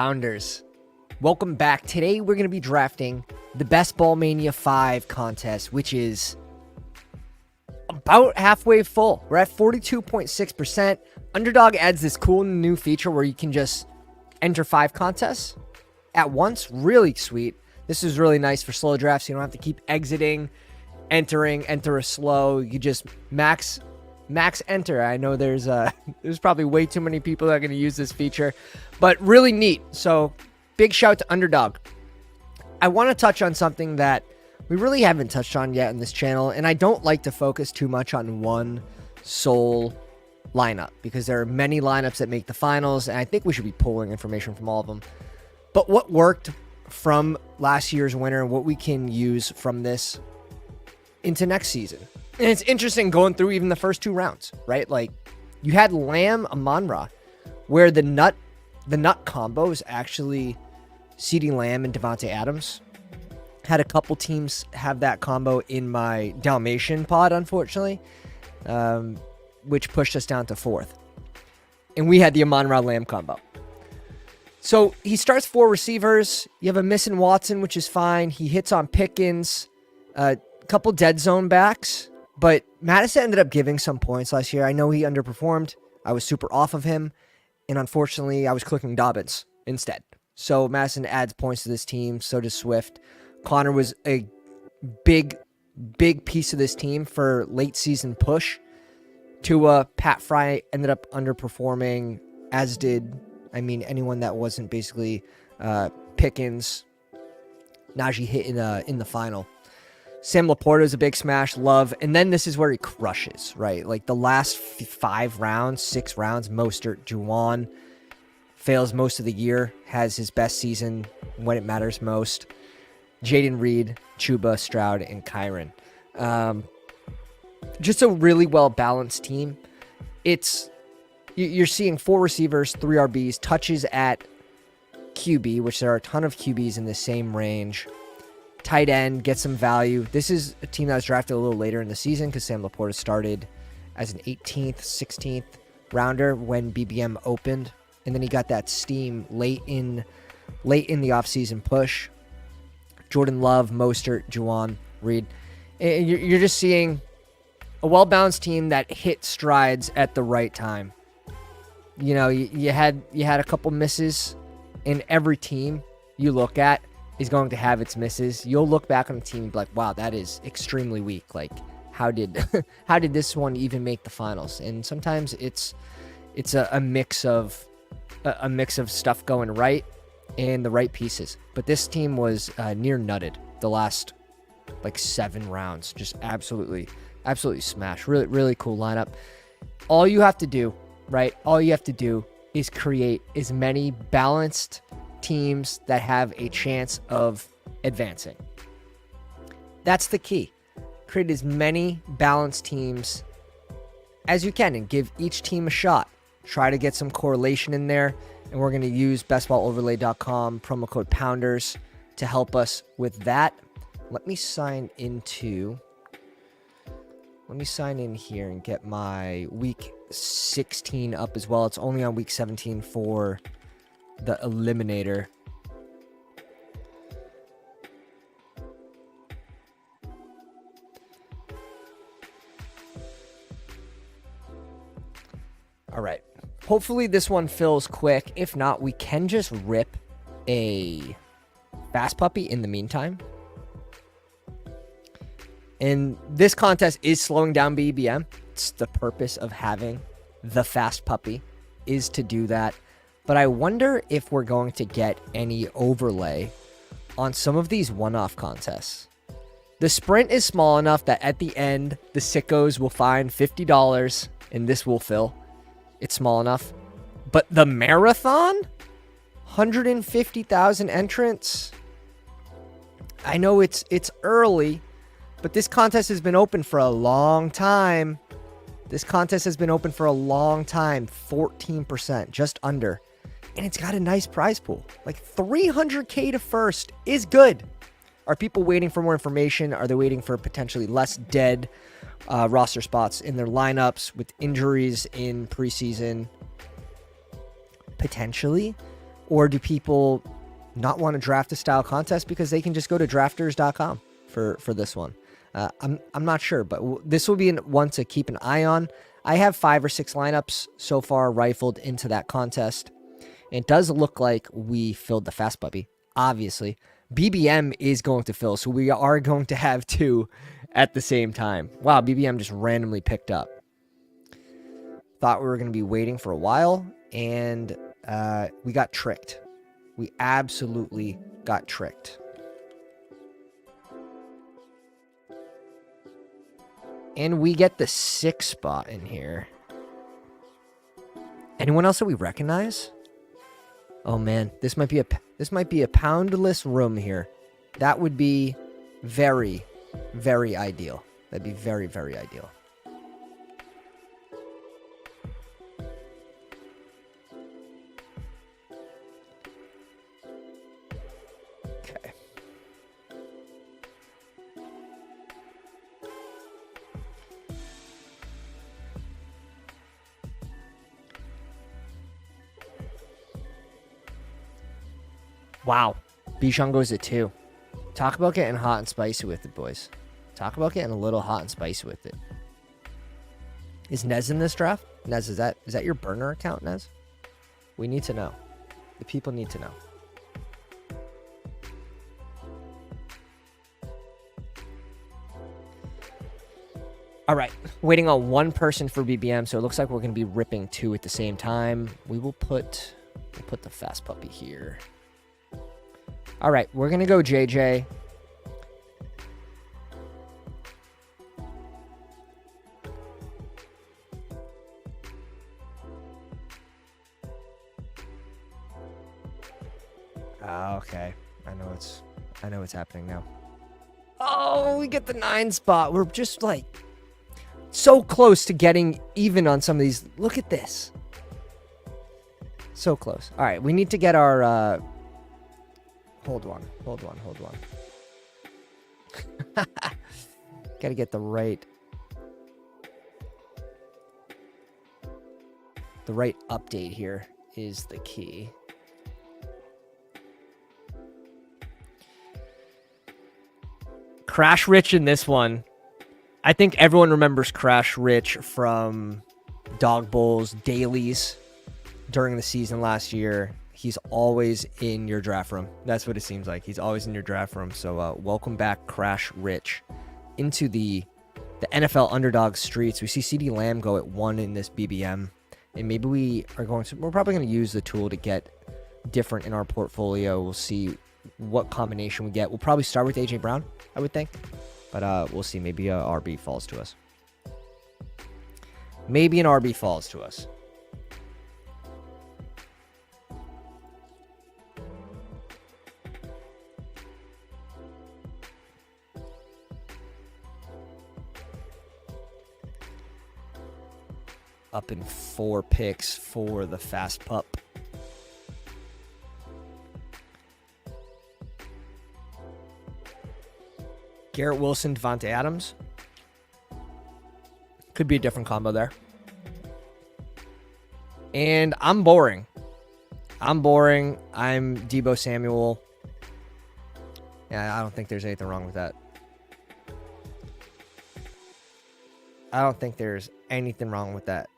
Pounders. Welcome back. Today we're going to be drafting the Bestball Mania 5 contest, which is about halfway full. We're at 42.6%. Underdog adds this cool new feature where you can just enter 5 contests at once. Really sweet. This is really nice for slow drafts. You don't have to keep exiting, enter a slow. You just max enter. I know there's probably way too many people that are going to use this feature, but really neat. So big shout to Underdog. I want to touch on something that we really haven't touched on yet in this channel, and I don't like to focus too much on one sole lineup because there are many lineups that make the finals, and I think we should be pulling information from all of them. But what worked from last year's winner and what we can use from this into next season. And it's interesting going through even the first 2 rounds, right? Like you had Lamb Amon-Ra, where the nut combo is actually CeeDee Lamb and Devontae Adams. Had a couple teams have that combo in my Dalmatian pod, unfortunately, which pushed us down to 4th. And we had the Amon-Ra Lamb combo. So he starts 4 receivers. You have a missing Watson, which is fine. He hits on Pickens, a couple dead zone backs. But Madison ended up giving some points last year. I know he underperformed. I was super off of him. And unfortunately, I was clicking Dobbins instead. So Madison adds points to this team. So does Swift. Connor was a big piece of this team for late season push. Tua, Pat Fry ended up underperforming, as did, anyone that wasn't basically Pickens. Najee hit in the final. Sam Laporta is a big smash, love. And then this is where he crushes, right? Like the last 5 rounds, 6 rounds, Mostert, Juwan fails most of the year, has his best season when it matters most. Jaden Reed, Chuba, Stroud, and Kyron. Just a really well-balanced team. You're seeing 4 receivers, 3 RBs, touches at QB, which there are a ton of QBs in the same range. Tight end, get some value. This is a team that was drafted a little later in the season because Sam Laporta started as an 18th, 16th rounder when BBM opened. And then he got that steam late in the offseason push. Jordan Love, Mostert, Juwan, Reed. And you're just seeing a well-balanced team that hit strides at the right time. You know, you had a couple misses, in every team you look at is going to have its misses. You'll look back on the team and be like, wow, that is extremely weak. Like, how did this one even make the finals? And sometimes it's a mix of stuff going right and the right pieces. But this team was near nutted the last 7 rounds. Just absolutely smash. Really, really cool lineup. All you have to do, right? All you have to do is create as many balanced teams that have a chance of advancing. That's the key. Create as many balanced teams as you can and give each team a shot. Try to get some correlation in there, and we're going to use bestballoverlay.com promo code Pounders to help us with that. Let me sign in here and get my week 16 up as well. It's only on week 17 for the eliminator. All right. Hopefully this one fills quick. If not, we can just rip a fast puppy in the meantime. And this contest is slowing down BBM. It's the purpose of having the fast puppy is to do that. But I wonder if we're going to get any overlay on some of these one-off contests. The sprint is small enough that at the end, the sickos will find $50 and this will fill. It's small enough. But the marathon? 150,000 entrants? I know it's early, but this contest has been open for a long time. 14%, just under. And it's got a nice prize pool. Like $300K to first is good. Are people waiting for more information? Are they waiting for potentially less dead roster spots in their lineups with injuries in preseason? Potentially. Or do people not want to draft a style contest because they can just go to drafters.com for this one? I'm not sure, but this will be one to keep an eye on. I have 5 or 6 lineups so far rifled into that contest. It does look like we filled the fast puppy, obviously. BBM is going to fill, so we are going to have 2 at the same time. Wow, BBM just randomly picked up. Thought we were going to be waiting for a while, and we got tricked. We absolutely got tricked. And we get the 6 spot in here. Anyone else that we recognize? Oh man, this might be a poundless room here. That would be very, very ideal. That'd be very, very ideal. Okay. Wow. Bichon goes at 2. Talk about getting hot and spicy with it, boys. Talk about getting a little hot and spicy with it. Is Nez in this draft? Nez, is that your burner account, Nez? We need to know. The people need to know. All right. Waiting on one person for BBM, so it looks like we're going to be ripping 2 at the same time. We'll put the fast puppy here. All right, we're going to go JJ. Okay. I know what's happening now. Oh, we get the 9 spot. We're just like so close to getting even on some of these. Look at this. So close. All right, we need to get our Hold on. Gotta get the right update here is the key. Crash Rich in this one. I think everyone remembers Crash Rich from Dog Bowls dailies during the season last year. He's always in your draft room. That's what it seems like. He's always in your draft room. So welcome back, Crash Rich, into the NFL Underdog streets. We see CeeDee Lamb go at 1 in this BBM. And maybe we're probably going to use the tool to get different in our portfolio. We'll see what combination we get. We'll probably start with AJ Brown, I would think. But we'll see. Maybe a RB falls to us. Maybe an RB falls to us. Up in 4 picks for the fast pup. Garrett Wilson, Devontae Adams. Could be a different combo there. And I'm boring. I'm Deebo Samuel. Yeah, I don't think there's anything wrong with that. I don't think there's anything wrong with that.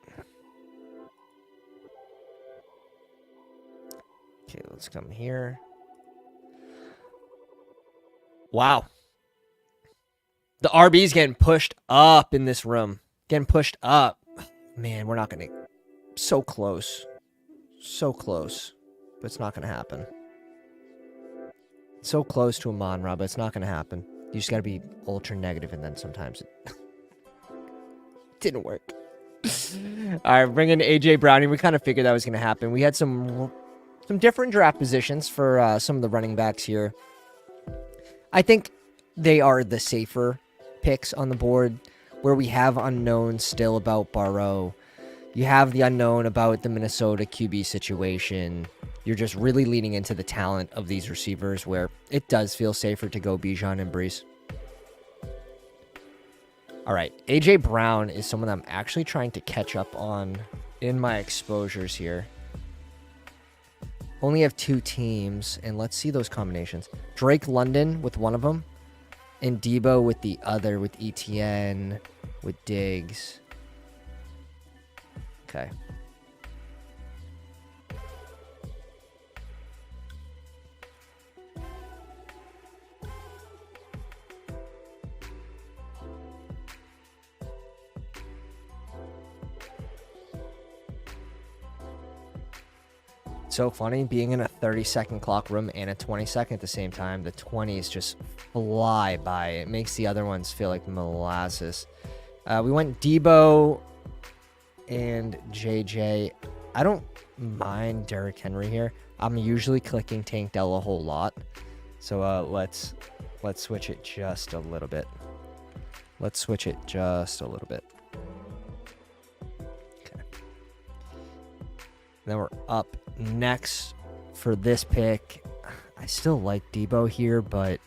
Okay, let's come here. Wow. The RB's getting pushed up in this room. Getting pushed up. Man, we're not going to... So close. So close. But it's not going to happen. So close to a Monra, but it's not going to happen. You just got to be ultra negative, and then sometimes it didn't work. All right, bringing AJ Browning. We kind of figured that was going to happen. We had some different draft positions for some of the running backs here. I think they are the safer picks on the board, where we have unknowns still about Burrow. You have the unknown about the Minnesota QB situation. You're just really leaning into the talent of these receivers, where it does feel safer to go Bijan and Brees. All right, AJ Brown is someone I'm actually trying to catch up on in my exposures here. only have 2 teams, and let's see those combinations. Drake London with one of them, and Debo with the other, with ETN, with Diggs. Okay. So funny being in a 30-second clock room and a 20-second at the same time. The 20s just fly by. It makes the other ones feel like molasses. We went Debo and JJ. I don't mind Derrick Henry here. I'm usually clicking Tank Dell a whole lot. So let's switch it just a little bit. Let's switch it just a little bit. Okay. Then we're up next for this pick. I still like Debo here, but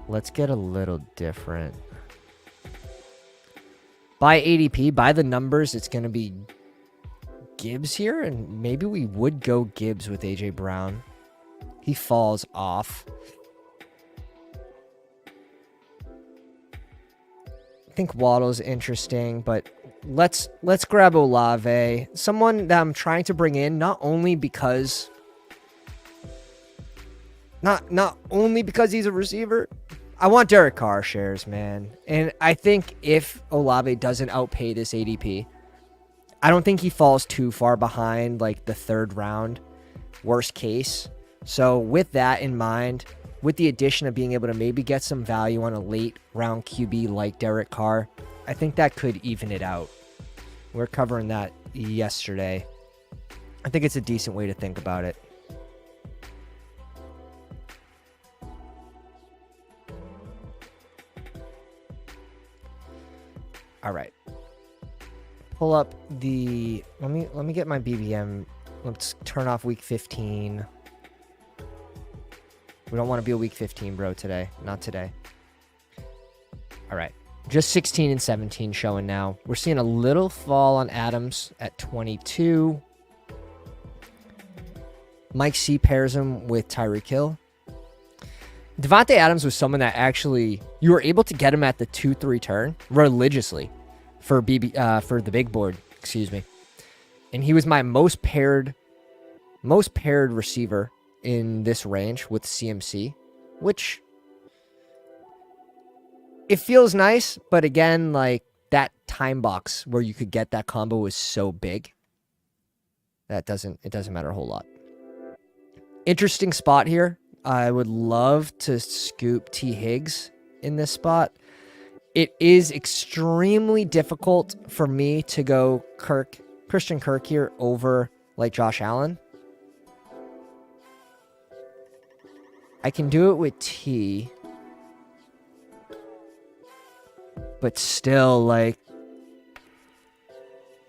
let's get a little different. By ADP, by the numbers, it's going to be Gibbs here, and maybe we would go Gibbs with AJ Brown. He falls off. I think Waddle's interesting, but let's grab Olave, someone that I'm trying to bring in not only because he's a receiver. I want Derek Carr shares, man. And I think if Olave doesn't outpay this ADP, I don't think he falls too far behind like the 3rd round, worst case. So with that in mind, with the addition of being able to maybe get some value on a late round QB like Derek Carr, I think that could even it out. We're covering that yesterday. I think it's a decent way to think about it. All right. Pull up the let me get my BBM. Let's turn off week 15. We don't want to be a week 15, bro, today. Not today. All right. Just 16 and 17 showing now. We're seeing a little fall on Adams at 22. Mike C pairs him with Tyreek Hill. Devontae Adams was someone that actually, you were able to get him at the 2-3 turn religiously for the big board, excuse me. And he was my most paired receiver in this range with CMC, which it feels nice, but again, like that time box where you could get that combo was so big that it doesn't matter a whole lot. Interesting spot here. I would love to scoop T. Higgs in this spot. It is extremely difficult for me to go Christian Kirk here over like Josh Allen. I can do it with T, but still, like,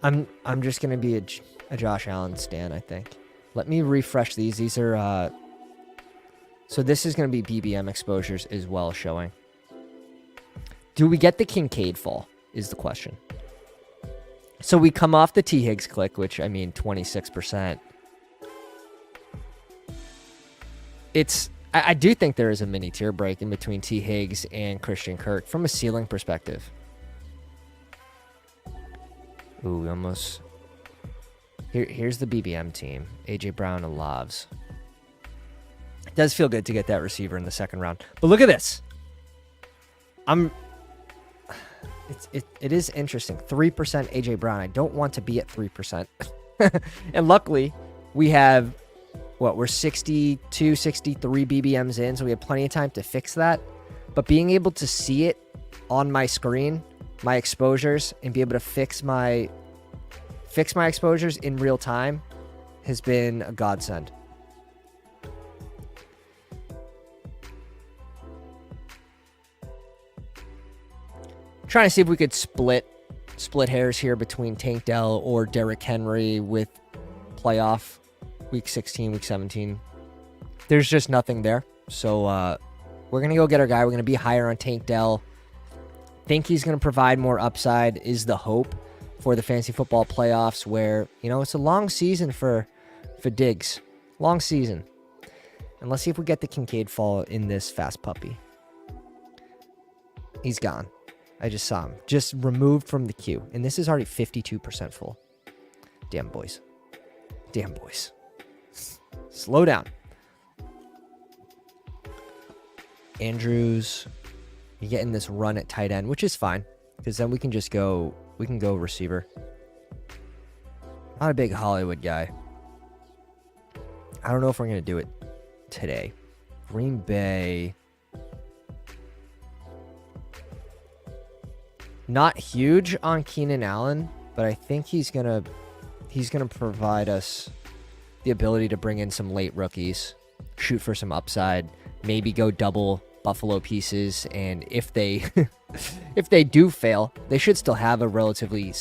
I'm just gonna be a Josh Allen stan, I think. Let me refresh these. These are so this is gonna be BBM exposures as well showing. Do we get the Kincaid fall is the question. So we come off the T. Higgs click, which I mean 26%. I do think there is a mini tier break in between T. Higgs and Christian Kirk from a ceiling perspective. Ooh, we almost... Here's the BBM team. AJ Brown and Lavs. It does feel good to get that receiver in the 2nd round. But look at this. It is interesting. 3% AJ Brown. I don't want to be at 3%. And luckily, we have... we're 62, 63 BBMs in, so we have plenty of time to fix that. But being able to see it on my screen, my exposures, and be able to fix my exposures in real time has been a godsend. Trying to see if we could split hairs here between Tank Dell or Derrick Henry with playoff week 16, week 17. There's just nothing there. So we're going to go get our guy. We're going to be higher on Tank Dell. Think he's going to provide more upside is the hope for the fantasy football playoffs where, you know, it's a long season for Diggs. Long season. And let's see if we get the Kincaid fall in this fast puppy. He's gone. I just saw him. Just removed from the queue. And this is already 52% full. Damn, boys. Damn, boys. Slow down. Andrews, you're getting this run at tight end, which is fine. Because then we can just go, we can go receiver. Not a big Hollywood guy. I don't know if we're going to do it today. Green Bay. Not huge on Keenan Allen, but I think he's gonna provide us the ability to bring in some late rookies, shoot for some upside, maybe go double Buffalo pieces, and if they if they do fail, they should still have a relatively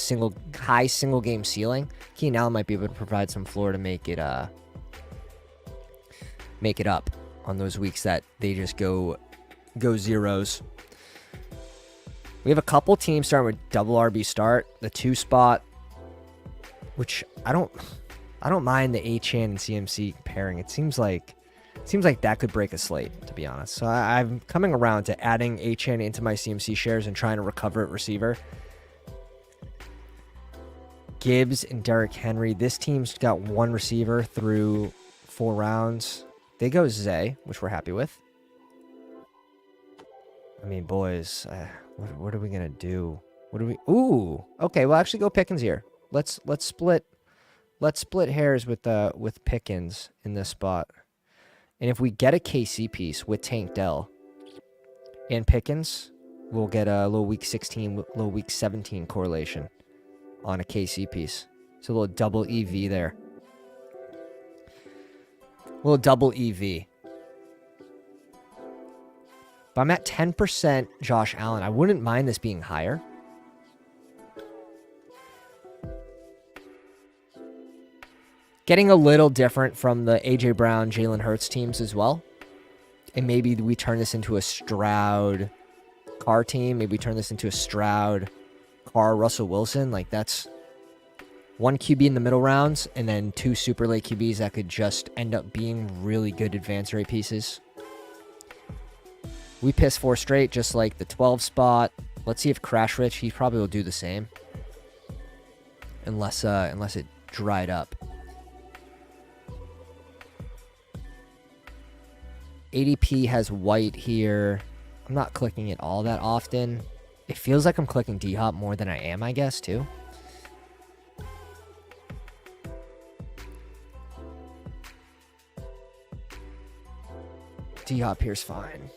high single game ceiling. Keenan Allen might be able to provide some floor to make it up on those weeks that they just go zeros. We have a couple teams starting with double RB start, the 2 spot, which I don't mind the Achane and CMC pairing. It seems like that could break a slate, to be honest. So I'm coming around to adding Achane into my CMC shares and trying to recover at receiver. Gibbs and Derrick Henry. This team's got 1 receiver through 4 rounds. They go Zay, which we're happy with. I mean, boys, what are we gonna do? What do we? Ooh, okay. We'll actually go Pickens here. Let's split hairs with Pickens in this spot. And if we get a KC piece with Tank Dell and Pickens, we'll get a little week 16, little week 17 correlation on a KC piece. So a little double EV there. A little double EV. But I'm at 10% Josh Allen. I wouldn't mind this being higher. Getting a little different from the A.J. Brown, Jalen Hurts teams as well. And maybe we turn this into a Stroud Carr team. Maybe we turn this into a Stroud Carr Russell Wilson. Like, that's 1 QB in the middle rounds and then 2 super late QBs that could just end up being really good advance rate pieces. We piss 4 straight, just like the 12 spot. Let's see if Crash Rich, he probably will do the same. Unless it dried up. ADP has White here. I'm not clicking it all that often. It feels like I'm clicking D-Hop more than I am, I guess, too. D-Hop here's fine.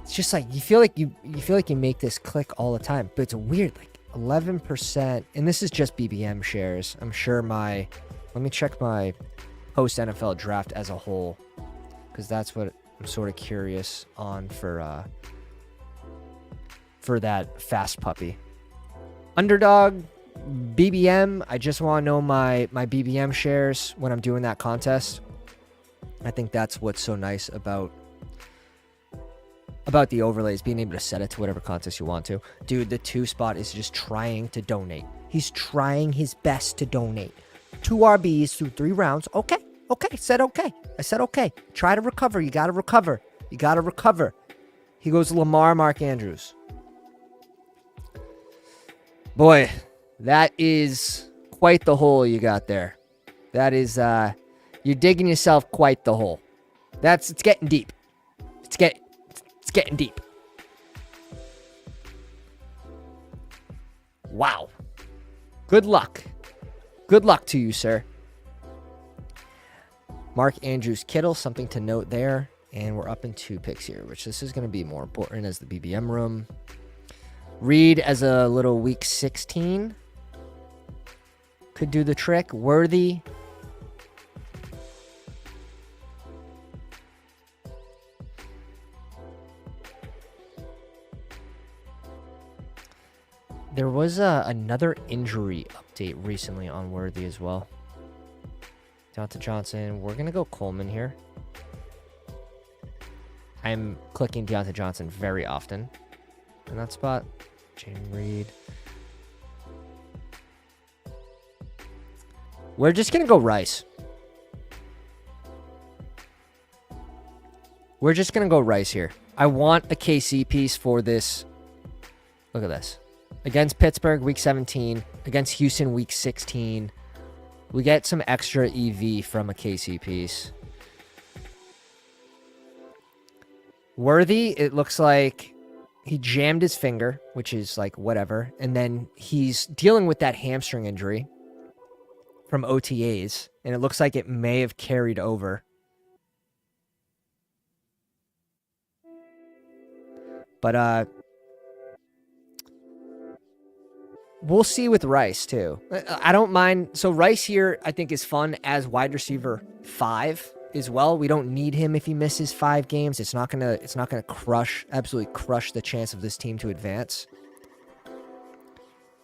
It's just like you feel like you make this click all the time, but it's weird. Like 11%, and this is just BBM shares. I'm sure let me check my post NFL draft as a whole, because that's what I'm sort of curious on for that fast puppy. Underdog BBM. I just want to know my BBM shares when I'm doing that contest. I think that's what's so nice about the overlays, being able to set it to whatever contest you want to. Dude, the 2 spot is just trying to donate. He's trying his best to donate. 2 RBs through 3 rounds. Okay. I said okay. Try to recover. You got to recover. He goes Lamar, Mark Andrews. Boy, that is quite the hole you got there. That is, you're digging yourself quite the hole. It's getting deep. It's getting deep. Wow. Good luck. Good luck to you, sir. Mark Andrews Kittle, something to note there. And we're up in 2 picks here, which this is going to be more important as the BBM room. Reed as a little week 16. Could do the trick. Worthy. There was another injury update recently on Worthy as well. Deontay Johnson. We're going to go Coleman here. I'm clicking Deontay Johnson very often in that spot. Jane Reed. We're just going to go Rice. We're just going to go Rice here. I want a KC piece for this. Look at this. Against Pittsburgh, week 17. Against Houston, week 16. We get some extra EV from a KC piece. Worthy, it looks like he jammed his finger, which is like whatever. And then he's dealing with that hamstring injury from OTAs. And it looks like it may have carried over. But we'll see with Rice too. I don't mind. So Rice here, I think, is fun as wide receiver 5 as well. We don't need him if he misses 5 games. It's not gonna absolutely crush the chance of this team to advance.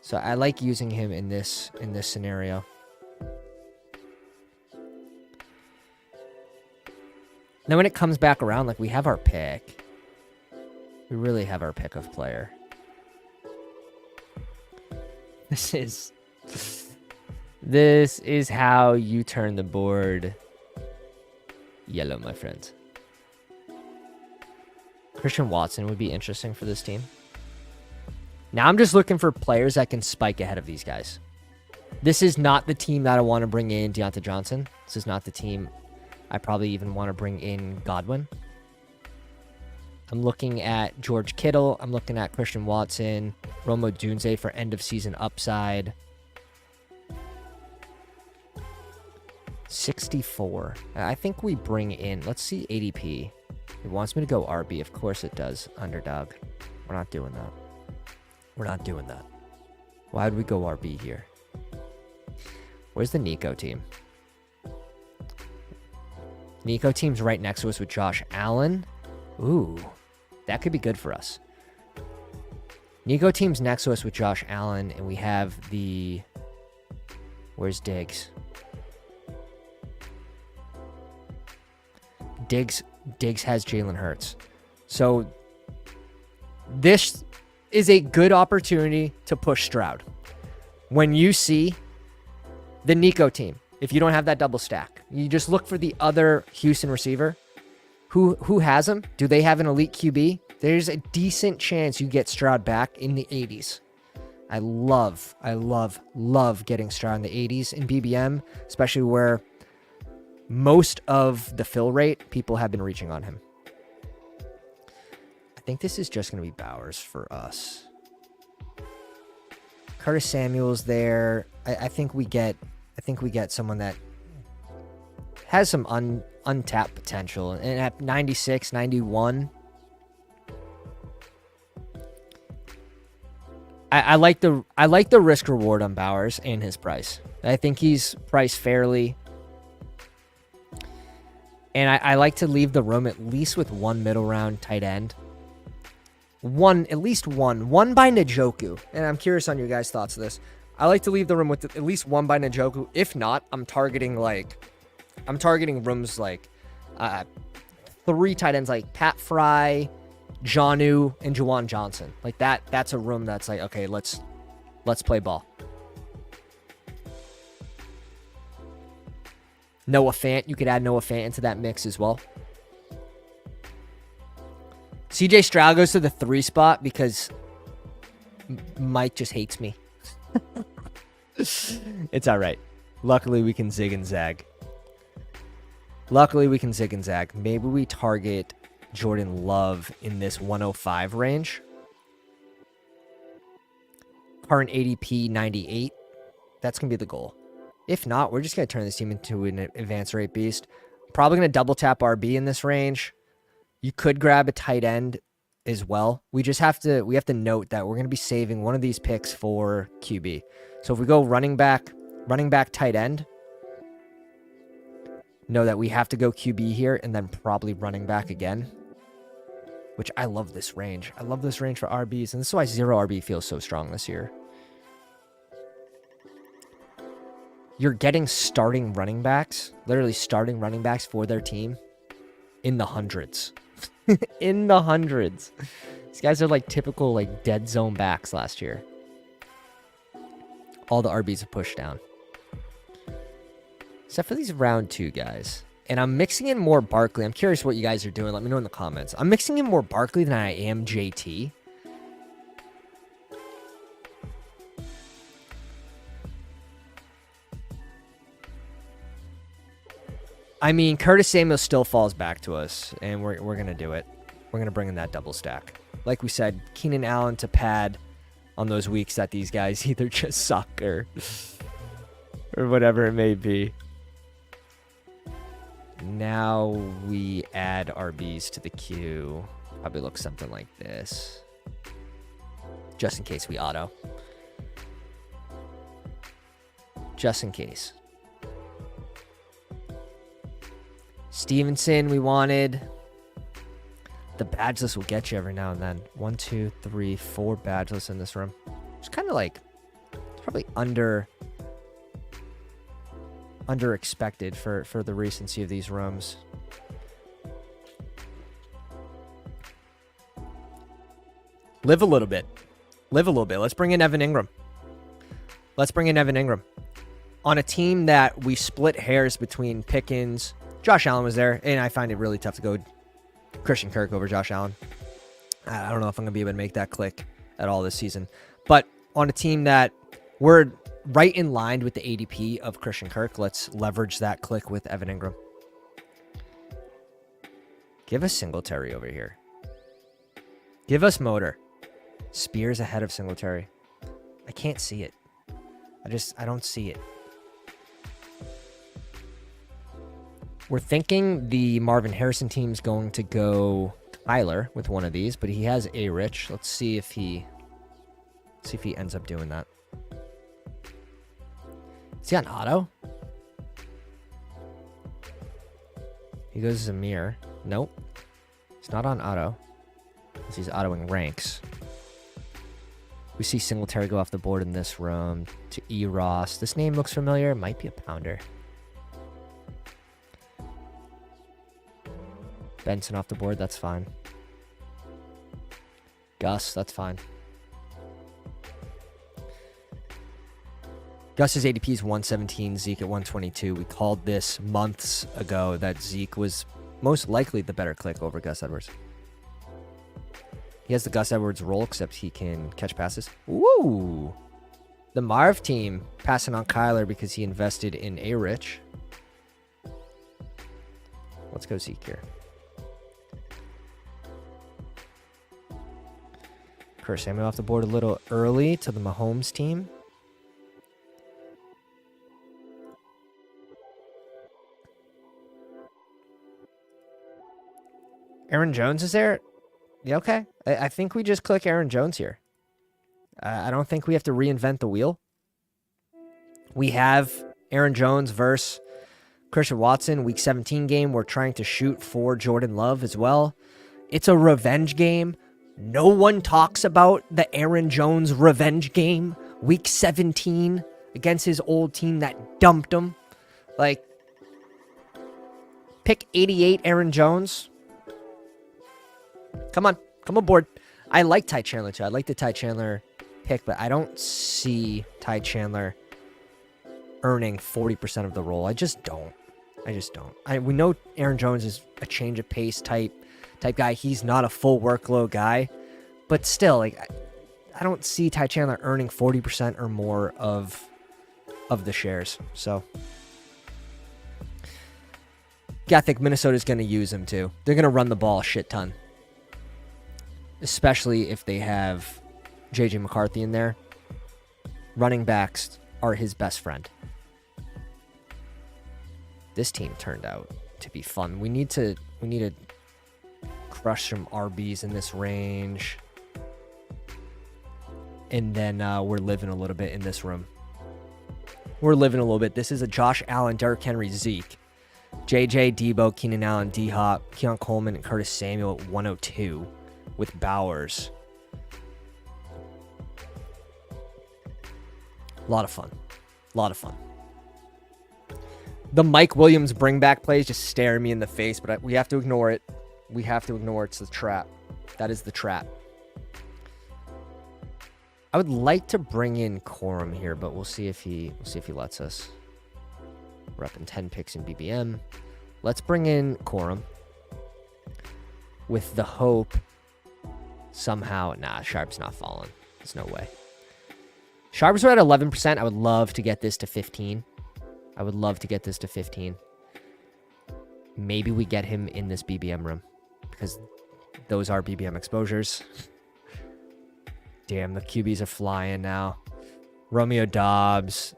So I like using him in this scenario. Then when it comes back around, like, we have our pick. We really have our pick of player. This is how you turn the board yellow, my friends. Christian Watson would be interesting for this team. Now I'm just looking for players that can spike ahead of these guys. This is not the team that I want to bring in Deontay Johnson. This is not the team I probably even want to bring in Godwin. I'm looking at George Kittle. I'm looking at Christian Watson. Romo Dunze for end-of-season upside. 64. I think we bring in... Let's see ADP. It wants me to go RB. Of course it does. Underdog. We're not doing that. We're not doing that. Why would we go RB here? Where's the Nico team? Nico team's right next to us with Josh Allen. Ooh, that could be good for us. Nico team's next to us with Josh Allen, and we have the... Where's Diggs? Diggs has Jalen Hurts. So this is a good opportunity to push Stroud. When you see the Nico team, if you don't have that double stack, you just look for the other Houston receiver. Who has him? Do they have an elite QB? There's a decent chance you get Stroud back in the 80s. I love getting Stroud in the 80s in BBM, especially where most of the fill rate, people have been reaching on him. I think this is just going to be Bowers for us. Curtis Samuel's there. I think we get someone that has some untapped potential. And at 96, 91, I like the risk reward on Bowers and his price. I think he's priced fairly. And I like to leave the room at least with one middle round tight end. At least one by Njoku. And I'm curious on your guys' thoughts of this. I like to leave the room with at least one by Njoku. If not, I'm targeting rooms like 3 tight ends like Pat Fry, Jonnu, and Juwan Johnson. Like that's a room that's like, okay, let's play ball. Noah Fant, you could add Noah Fant into that mix as well. CJ Stroud goes to the 3 spot because Mike just hates me. It's all right. Luckily, we can zig and zag. Maybe we target Jordan Love in this 105 range. Current ADP 98. That's going to be the goal. If not, we're just going to turn this team into an advanced rate beast. Probably going to double tap RB in this range. You could grab a tight end as well. We have to note that we're going to be saving one of these picks for QB. So if we go running back tight end, know that we have to go QB here and then probably running back again, which I love this range. I love this range for RBs, and this is why 0 RB feels so strong this year. You're getting starting running backs, literally starting running backs for their team in the hundreds. In the hundreds. These guys are like typical like dead zone backs last year. All the RBs are pushed down. Except for these round 2 guys. And I'm mixing in more Barkley. I'm curious what you guys are doing. Let me know in the comments. I'm mixing in more Barkley than I am JT. I mean, Curtis Samuel still falls back to us, and we're going to do it. We're going to bring in that double stack. Like we said, Keenan Allen to pad on those weeks that these guys either just suck or whatever it may be. Now we add RBs to the queue. Probably looks something like this. Just in case we auto. Just in case. Stevenson, we wanted. The badgeless will get you every now and then. 1, 2, 3, 4 badgeless in this room. It's kind of like, it's probably under expected for the recency of these rooms. Live a little bit. Live a little bit. Let's bring in Evan Ingram. Let's bring in Evan Ingram. On a team that we split hairs between Pickens. Josh Allen was there, and I find it really tough to go Christian Kirk over Josh Allen. I don't know if I'm going to be able to make that click at all this season. But on a team that we're right in line with the ADP of Christian Kirk, let's leverage that click with Evan Ingram. Give us Singletary over here. Give us Motor. Spears ahead of Singletary. I can't see it. I don't see it. We're thinking the Marvin Harrison team's going to go Tyler with one of these, but he has A-Rich. Let's see if he ends up doing that. Is he on auto? He goes Zamir. Nope. He's not on auto. He's autoing ranks. We see Singletary go off the board in this room to E. Ross. This name looks familiar. Might be a pounder. Benson off the board. That's fine. Gus. That's fine. Gus's ADP is 117, Zeke at 122. We called this months ago that Zeke was most likely the better click over Gus Edwards. He has the Gus Edwards role, except he can catch passes. Woo! The Marv team passing on Kyler because he invested in A-Rich. Let's go Zeke here. Curtis Samuel off the board a little early to the Mahomes team. Aaron Jones is there? Yeah, okay. I think we just click Aaron Jones here. I don't think we have to reinvent the wheel. We have Aaron Jones versus Christian Watson, week 17 game. We're trying to shoot for Jordan Love as well. It's a revenge game. No one talks about the Aaron Jones revenge game. Week 17 against his old team that dumped him. Like, pick 88 Aaron Jones. Come on. Come aboard. I like Ty Chandler, too. I like the Ty Chandler pick, but I don't see Ty Chandler earning 40% of the role. I just don't. We know Aaron Jones is a change of pace type guy. He's not a full workload guy, but still, like, I don't see Ty Chandler earning 40% or more of the shares. So, yeah, I think Minnesota's going to use him too. They're going to run the ball a shit ton, especially if they have JJ McCarthy in there. Running backs are his best friend. This team turned out to be fun. We need to crush some RBs in this range. And then we're living a little bit in this room. We're living a little bit. This is a Josh Allen, Derrick Henry, Zeke, JJ, Debo, Keenan Allen, D-Hop, Keon Coleman, and Curtis Samuel at 102 with Bowers. A lot of fun. A lot of fun. The Mike Williams bring back plays just stare me in the face, but we have to ignore it. We have to ignore it. It's the trap. That is the trap. I would like to bring in Corum here, but we'll see if he lets us. We're up in 10 picks in BBM. Let's bring in Corum with the hope somehow. Nah, Sharp's not falling. There's no way. Sharps are at 11%. I would love to get this to 15. I would love to get this to 15. Maybe we get him in this BBM room because those are BBM exposures. Damn, the QBs are flying now. Romeo Dobbs.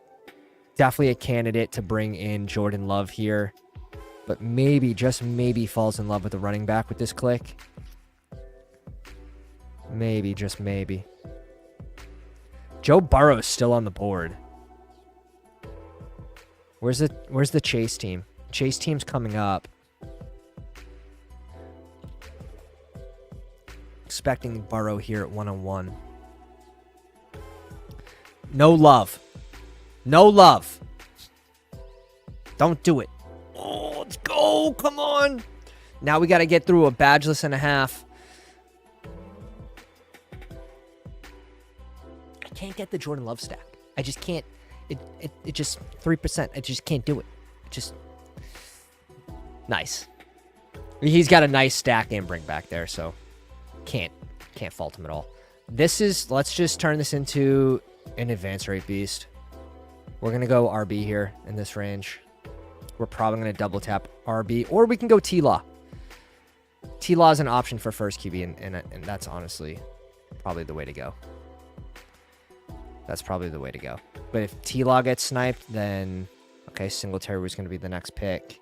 Definitely a candidate to bring in Jordan Love here. But maybe, just maybe, falls in love with the running back with this click. Maybe, just maybe. Joe Burrow's still on the board. Where's the Chase team? Chase team's coming up. Expecting Burrow here at 101. No love. No love. Don't do it. Oh, let's go. Come on. Now we got to get through a badgeless and a half. I can't get the Jordan Love stack. I just can't. It just 3%. I just can't do it. Just nice. He's got a nice stack and bring back there, so can't fault him at all. This is, let's just turn this into an advance rate beast. We're going to go RB here in this range. We're probably going to double tap RB, or we can go T-Law. T-Law is an option for first QB, and that's honestly probably the way to go. That's probably the way to go. But if T-Law gets sniped, then, okay, Singletary was going to be the next pick.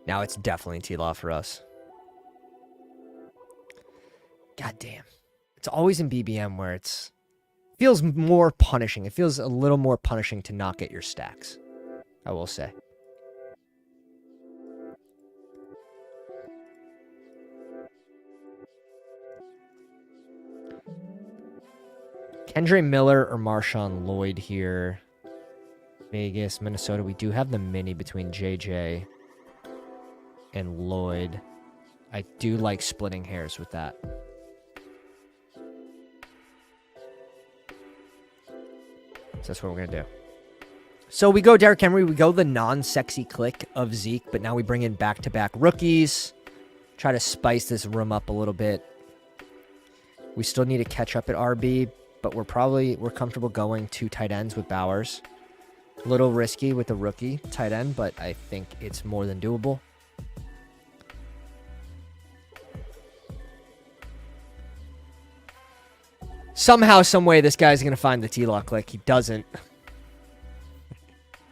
Now it's definitely T-Law for us. God damn. It's always in BBM where it's feels more punishing. It feels a little more punishing to not get your stacks, I will say. Kendre Miller or Marshawn Lloyd here. Vegas, Minnesota. We do have the mini between JJ and Lloyd. I do like splitting hairs with that. So that's what we're going to do. So we go Derrick Henry. We go the non-sexy click of Zeke, but now we bring in back-to-back rookies. Try to spice this room up a little bit. We still need to catch up at RB, but we're comfortable going 2 tight ends with Bowers. A little risky with the rookie tight end, but I think it's more than doable. Somehow, some way, this guy's going to find the T-Law click. He doesn't.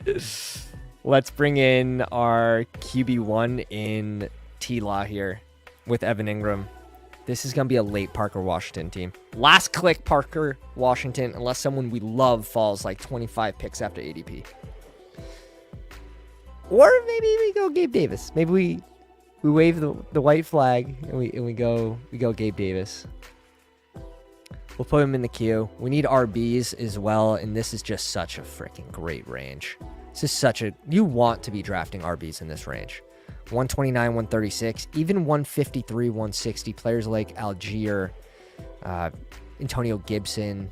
Let's bring in our QB1 in T-Law here with Evan Ingram. This is going to be a late Parker Washington team. Last click Parker Washington, unless someone we love falls like 25 picks after ADP. Or maybe we go Gabe Davis. Maybe we wave the white flag and we go Gabe Davis. We'll put him in the queue. We need RBs as well, and this is just such a freaking great range. This is such a... You want to be drafting RBs in this range. 129, 136, even 153, 160. Players like Algier, Antonio Gibson.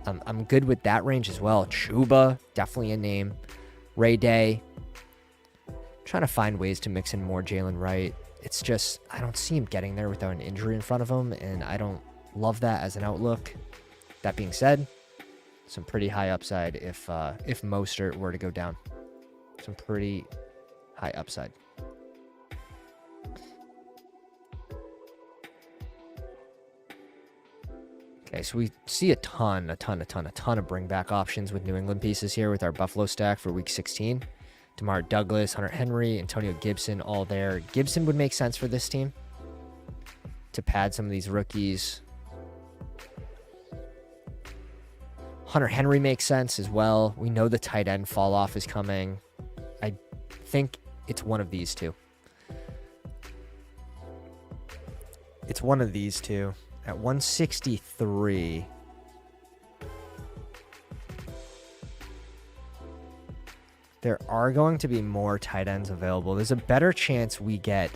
I'm good with that range as well. Chuba, definitely a name. Ray Day. Trying to find ways to mix in more Jalen Wright. It's just, I don't see him getting there without an injury in front of him, and I don't love that as an outlook. That being said, some pretty high upside if Mostert were to go down. Some pretty high upside. Okay, so we see a ton of bring back options with New England pieces here with our Buffalo stack for week 16. DeMar Douglas, Hunter Henry, Antonio Gibson, all there. Gibson would make sense for this team to pad some of these rookies. Hunter Henry makes sense as well. We know the tight end fall off is coming. I think it's one of these two. It's one of these two. At 163. There are going to be more tight ends available. There's a better chance we get...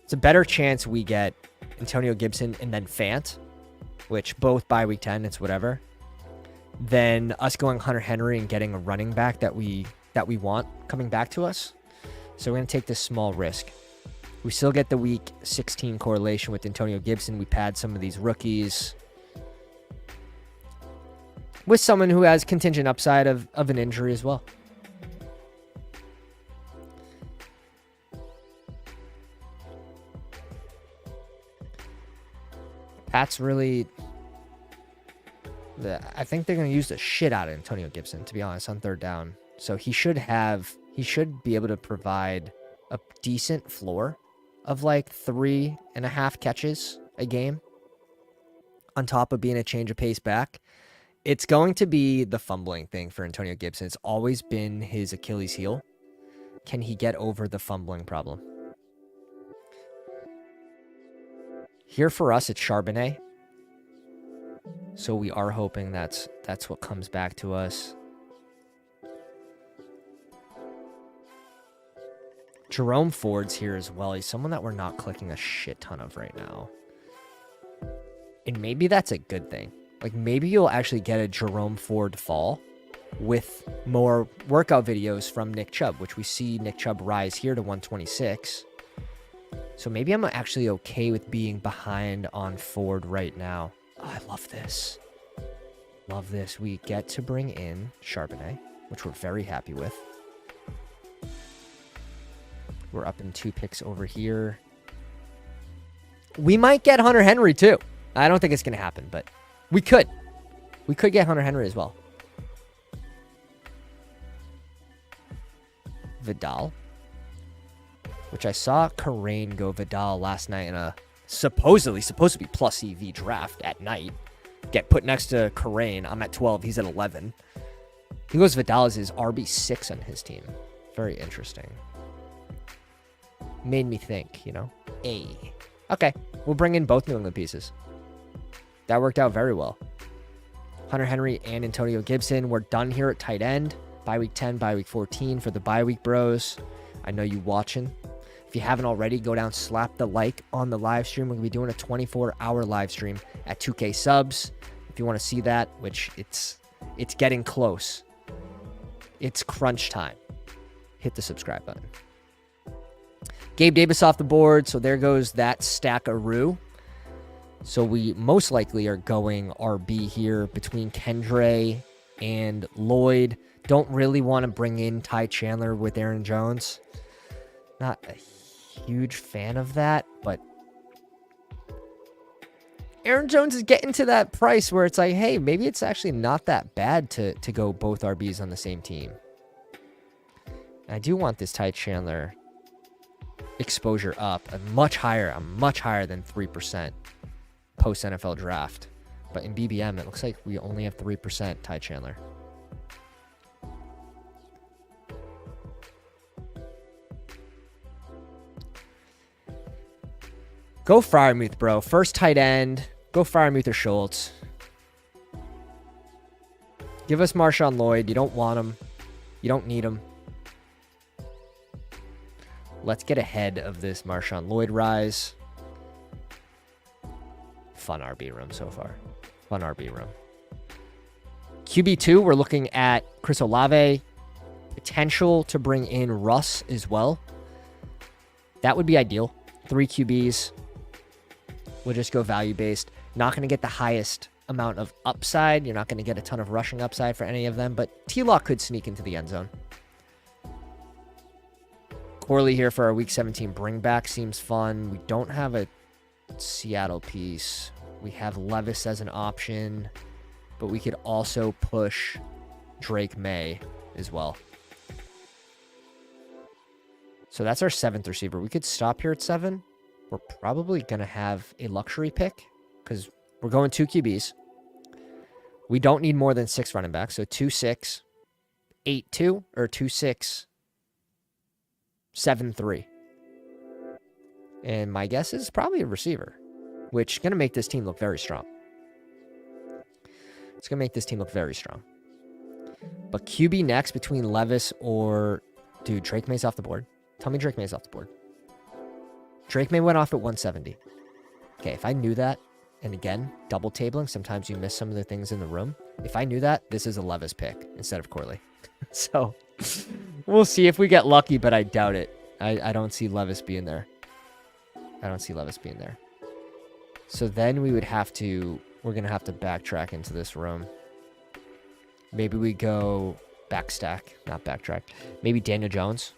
It's a better chance we get Antonio Gibson and then Fant which both by week 10, it's whatever, than us going Hunter Henry and getting a running back that we want coming back to us. So we're going to take this small risk. We still get the week 16 correlation with Antonio Gibson. We pad some of these rookies with someone who has contingent upside of an injury as well. Pat's really... I think they're going to use the shit out of Antonio Gibson, to be honest, on third down. So he should be able to provide a decent floor of like 3.5 catches a game on top of being a change of pace back. It's going to be the fumbling thing for Antonio Gibson. It's always been his Achilles heel. Can he get over the fumbling problem? Here for us, it's Charbonnet. So we are hoping that's what comes back to us. Jerome Ford's here as well. He's someone that we're not clicking a shit ton of right now. And maybe that's a good thing. Like, maybe you'll actually get a Jerome Ford fall with more workout videos from Nick Chubb, which we see Nick Chubb rise here to 126. So maybe I'm actually okay with being behind on Ford right now. Oh, I love this. Love this. We get to bring in Charbonnet, which we're very happy with. We're up in 2 picks over here. We might get Hunter Henry too. I don't think it's going to happen, but we could. We could get Hunter Henry as well. Vidal, which I saw Karain go Vidal last night in a supposedly supposed to be plus EV draft at night. Get put next to Karain. I'm at 12. He's at 11. He goes Vidal as his RB6 on his team. Very interesting. Made me think, you know. Okay, we'll bring in both New England pieces. That worked out very well. Hunter Henry and Antonio Gibson. We're done here at tight end. Bye week 10, bye week 14 for the bye week bros. I know you watching. If you haven't already, go down, slap the like on the live stream. We're going to be doing a 24-hour live stream at 2K subs. If you want to see that, which it's getting close. It's crunch time. Hit the subscribe button. Gabe Davis off the board, so there goes that stack of Rue. So we most likely are going RB here between Kendre and Lloyd. Don't really want to bring in Ty Chandler with Aaron Jones. Not a huge fan of that, but Aaron Jones is getting to that price where it's like, hey, maybe it's actually not that bad to go both RBs on the same team. And I do want this Ty Chandler exposure up much higher than 3% post NFL draft. But in BBM, it looks like we only have 3% Ty Chandler. Go Freiermuth, bro. First tight end. Go Freiermuth or Schultz. Give us Marshawn Lloyd. You don't want him. You don't need him. Let's get ahead of this Marshawn Lloyd rise. Fun RB room so far. Fun RB room. QB2, we're looking at Chris Olave. Potential to bring in Russ as well. That would be ideal. 3 QBs. We'll just go value-based. Not going to get the highest amount of upside. You're not going to get a ton of rushing upside for any of them, but T-Law could sneak into the end zone. Corley here for our Week 17 bring back seems fun. We don't have a Seattle piece. We have Levis as an option, but we could also push Drake May as well. So that's our 7th receiver. We could stop here at 7. We're probably going to have a luxury pick because we're going 2 QBs. We don't need more than 6 running backs. So 2-6, 8-2, or 2-6, 7-3. And my guess is probably a receiver, which is going to make this team look very strong. It's going to make this team look very strong. But QB next between Levis or... Dude, Drake May's off the board. Tell me Drake May's off the board. Drake May went off at 170. Okay, if I knew that, And again, double tabling. Sometimes you miss some of the things in the room. If I knew that, this is a Levis pick instead of Corley. So we'll see if we get lucky, but I doubt it. I don't see Levis being there. I don't see Levis being there. So then we would have to, we're going to have to backtrack into this room. Maybe we go backstack, not backtrack. Maybe Daniel Jones.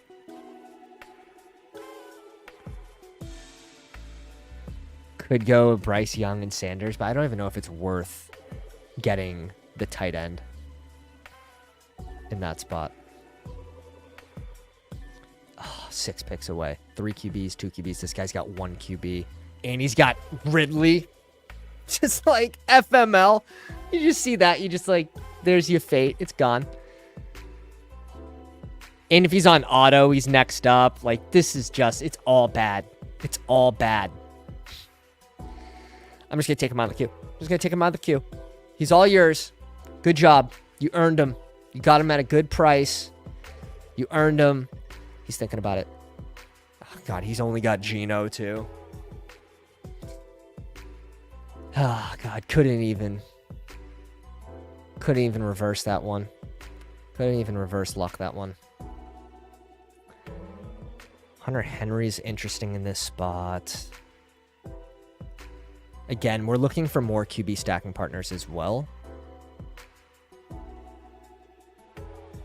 Could go Bryce Young and Sanders, but I don't even know if it's worth getting the tight end in that spot. Oh, 6 picks away. 3 QBs, 2 QBs. This guy's got 1 QB. And he's got Ridley. Just like FML. You just see that. You just like, there's your fate. It's gone. And if he's on auto, he's next up. Like, this is just, it's all bad. It's all bad. I'm just going to take him out of the queue. I'm just going to take him out of the queue. He's all yours. Good job. You earned him. You got him at a good price. You earned him. He's thinking about it. Oh, God, he's only got Geno, too. Oh, God, couldn't even reverse that one. Couldn't even reverse luck that one. Hunter Henry's interesting in this spot. Again, we're looking for more QB stacking partners as well.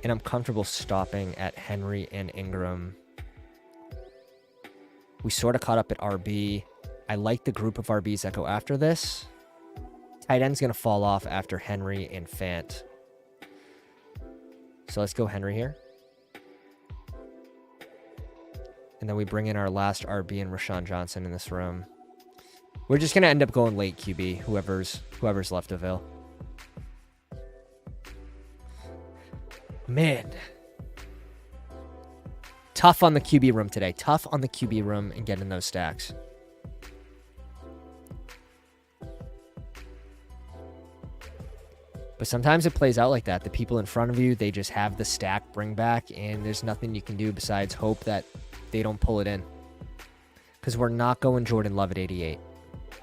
And I'm comfortable stopping at Henry and Ingram. We sort of caught up at RB. I like the group of RBs that go after this. Tight end's going to fall off after Henry and Fant. So let's go Henry here. And then we bring in our last RB and Rashawn Johnson in this room. We're just going to end up going late QB, whoever's left of Ville. Man. Tough on the QB room today. Tough on the QB room and getting those stacks. But sometimes it plays out like that. The people in front of you, they just have the stack bring back, and there's nothing you can do besides hope that they don't pull it in. Because we're not going Jordan Love at 88.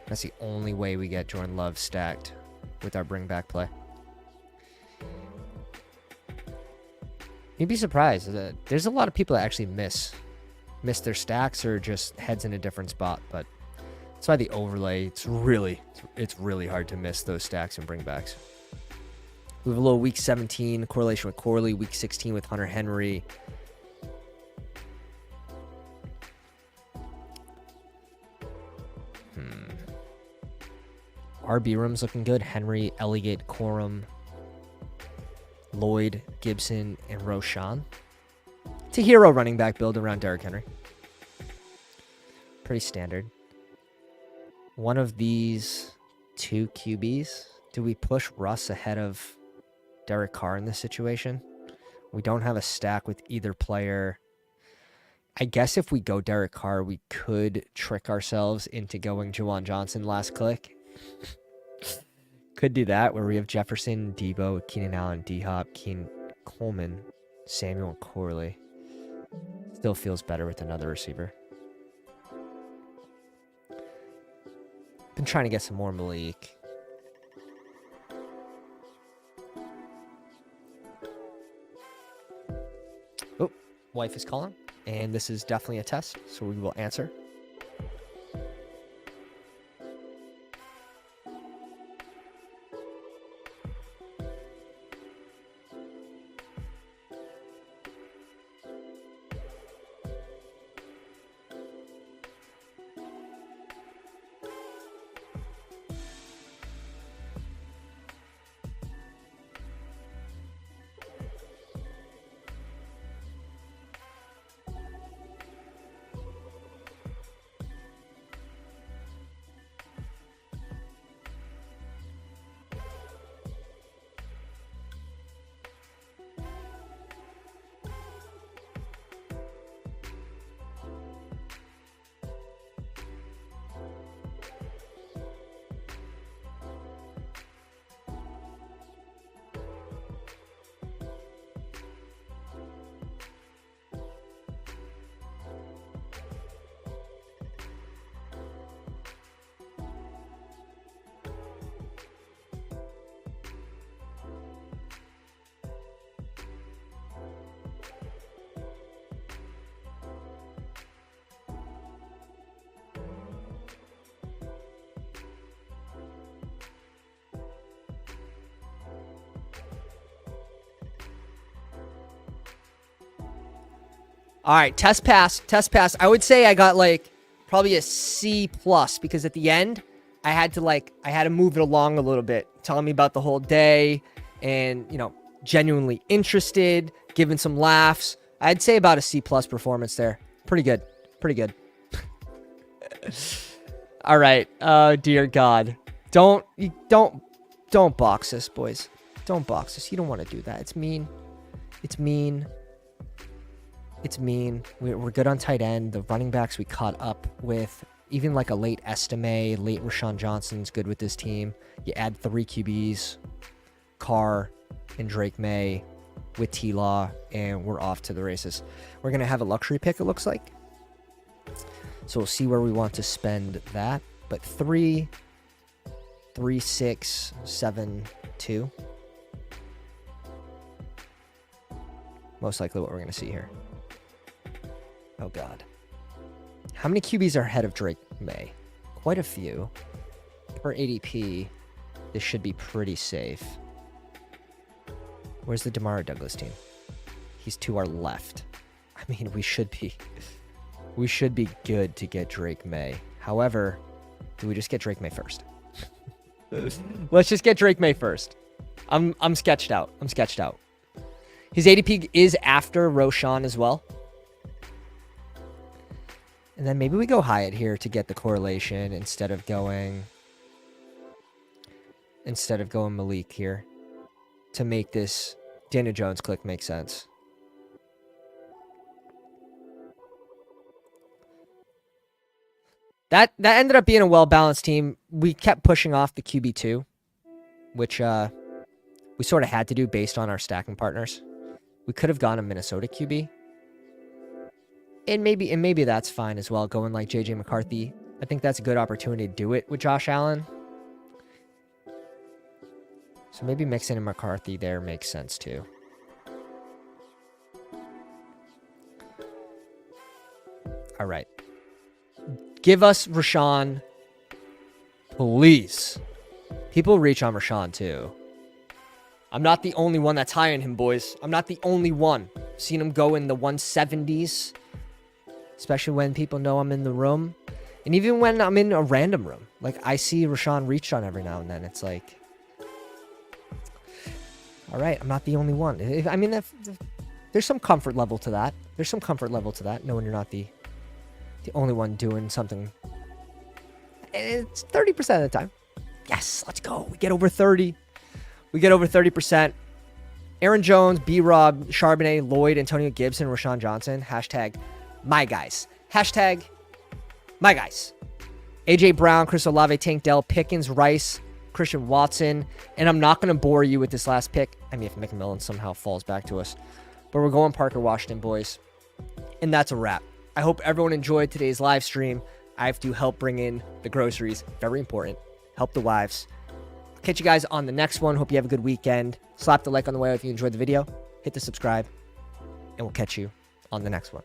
That's the only way we get Jordan Love stacked with our bring back play. You'd be surprised. There's a lot of people that actually miss their stacks or just heads in a different spot. But that's why the overlay, it's really hard to miss those stacks and bringbacks. We have a little week 17 correlation with Corley, week 16 with Hunter Henry. RB room's looking good. Henry, Elliott, Corum, Lloyd, Gibson, and Roshan. It's a hero running back build around Derrick Henry. Pretty standard. One of these 2 QBs. Do we push Russ ahead of Derek Carr in this situation? We don't have a stack with either player. I guess if we go Derek Carr, we could trick ourselves into going Juwan Johnson last click. Could do that, where we have Jefferson, Debo, Keenan Allen, D-Hop, Keen Coleman, Samuel, and Corley. Still feels better with another receiver. Been trying to get some more Malik. Oh, wife is calling, and this is definitely a test, so we will answer. All right, test pass. I would say I got like probably a C plus because at the end I had to move it along a little bit, telling me about the whole day and, you know, genuinely interested, giving some laughs. I'd say about a C plus performance there. Pretty good. All right. Oh dear God. Don't box us, boys. Don't box us. You don't want to do that. It's mean. We're good on tight end. The running backs we caught up with. Even like a late Estime, late Rashawn Johnson's good with this team. You add 3 QBs, Carr and Drake May with T-Law, and we're off to the races. We're going to have a luxury pick, it looks like. So we'll see where we want to spend that. But 3, 6, 7, 2. Most likely what we're going to see here. Oh, God. How many QBs are ahead of Drake May? Quite a few. Per ADP, this should be pretty safe. Where's the Demario Douglas team? He's to our left. I mean, we should be good to get Drake May. However, do we just get Drake May first? Let's just get Drake May first. I'm sketched out. His ADP is after Roshan as well. And then maybe we go Hyatt here to get the correlation instead of going Malik here to make this Daniel Jones click make sense. That ended up being a well-balanced team. We kept pushing off the QB2, which we sort of had to do based on our stacking partners. We could have gone a Minnesota QB. And maybe that's fine as well, going like JJ McCarthy. I think that's a good opportunity to do it with Josh Allen. So maybe mixing in McCarthy there makes sense too. All right. Give us Rashawn, please. People reach on Rashawn too. I'm not the only one that's high on him, boys. I'm not the only one. Seen him go in the 170s. Especially when people know I'm in the room. And even when I'm in a random room. Like, I see Rashawn reached on every now and then. It's like, all right, I'm not the only one. I mean, there's some comfort level to that. Knowing you're not the only one doing something. It's 30% of the time. Yes, let's go. We get over 30. We get over 30%. Aaron Jones, B-Rob, Charbonnet, Lloyd, Antonio Gibson, Rashawn Johnson. Hashtag my guys. Hashtag my guys. AJ Brown, Chris Olave, Tank Dell, Pickens, Rice, Christian Watson. And I'm not going to bore you with this last pick. I mean, if McMillan somehow falls back to us. But we're going Parker Washington, boys. And that's a wrap. I hope everyone enjoyed today's live stream. I have to help bring in the groceries. Very important. Help the wives. I'll catch you guys on the next one. Hope you have a good weekend. Slap the like on the way if you enjoyed the video. Hit the subscribe. And we'll catch you on the next one.